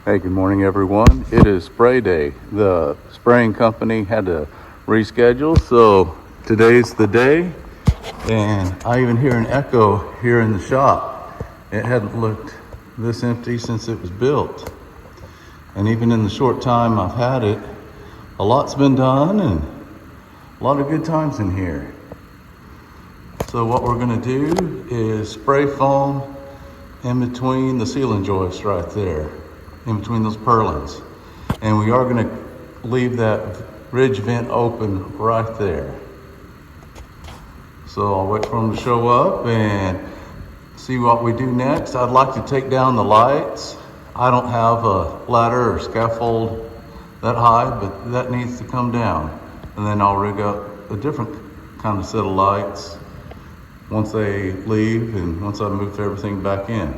Hey, good morning, everyone. It is spray day. The spraying company had to reschedule, so today's the day. And I even hear an echo here in the shop. It hadn't looked this empty since it was built. And even in the short time I've had it, a lot's been done and a lot of good times in here. So what we're gonna do is spray foam in between the ceiling joists right there, in between those purlins. And we are gonna leave that ridge vent open right there. So I'll wait for them to show up and see what we do next. I'd like to take down the lights. I don't have a ladder or scaffold that high, but that needs to come down. And then I'll rig up a different kind of set of lights once they leave and once I move everything back in.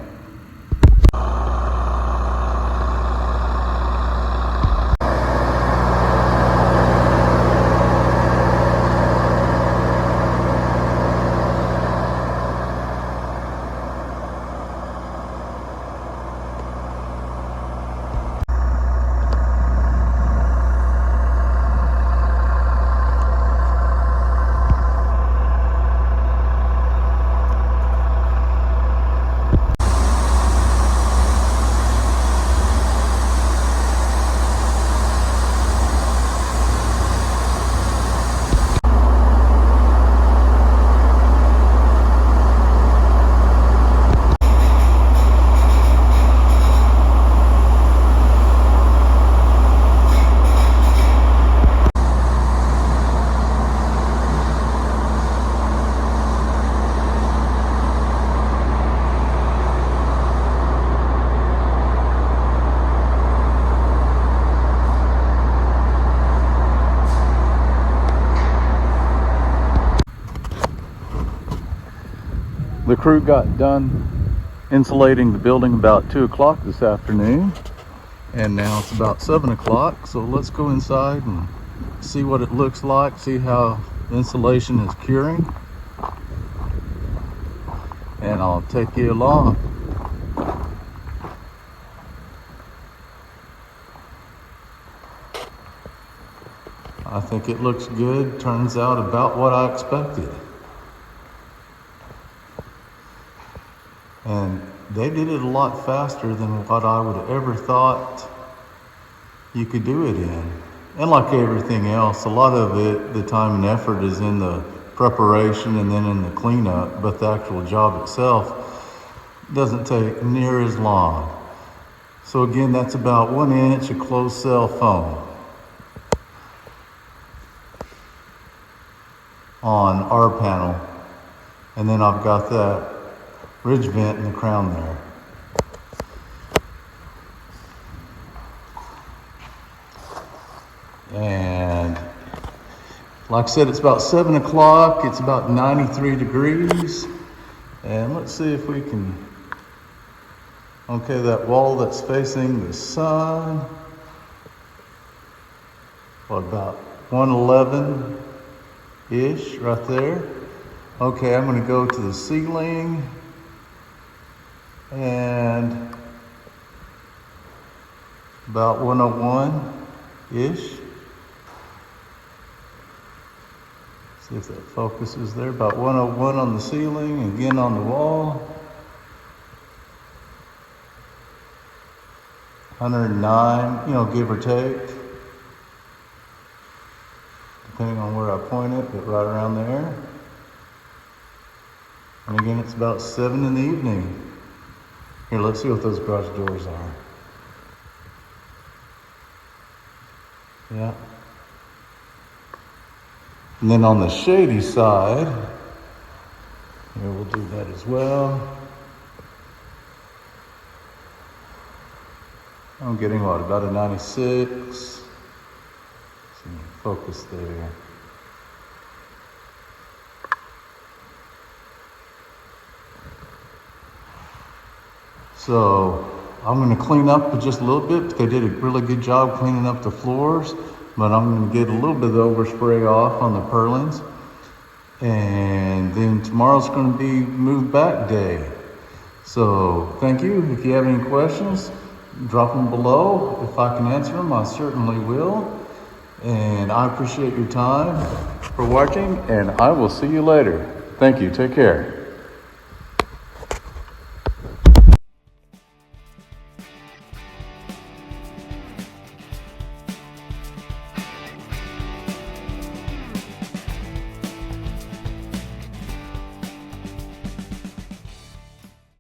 The crew got done insulating the building about 2 o'clock this afternoon, and now it's about 7 o'clock. So let's go inside and see what it looks like, see how the insulation is curing, and I'll take you along. I think it looks good, turns out about what I expected. And they did it a lot faster than what I would have ever thought you could do it in. And like everything else, a lot of it, the time and effort is in the preparation and then in the cleanup, but the actual job itself doesn't take near as long. So again, that's about 1 inch of closed cell foam on our panel. And then I've got that ridge vent in the crown there. And like I said, it's about 7 o'clock. It's about 93 degrees. And let's see if we can, okay, that wall that's facing the sun, about 111-ish right there. Okay, I'm gonna go to the ceiling and about 101-ish. See if that focuses there. About 101 on the ceiling, again on the wall. 109, give or take, depending on where I point it, but right around there. And again, it's about 7 in the evening. Here, let's see what those garage doors are. Yeah. And then on the shady side, here we'll do that as well. I'm getting what, about a 96. See, focus there. So I'm going to clean up just a little bit. They did a really good job cleaning up the floors, but I'm going to get a little bit of the overspray off on the purlins. And then tomorrow's going to be move back day. So thank you. If you have any questions, drop them below. If I can answer them, I certainly will. And I appreciate your time for watching, and I will see you later. Thank you. Take care.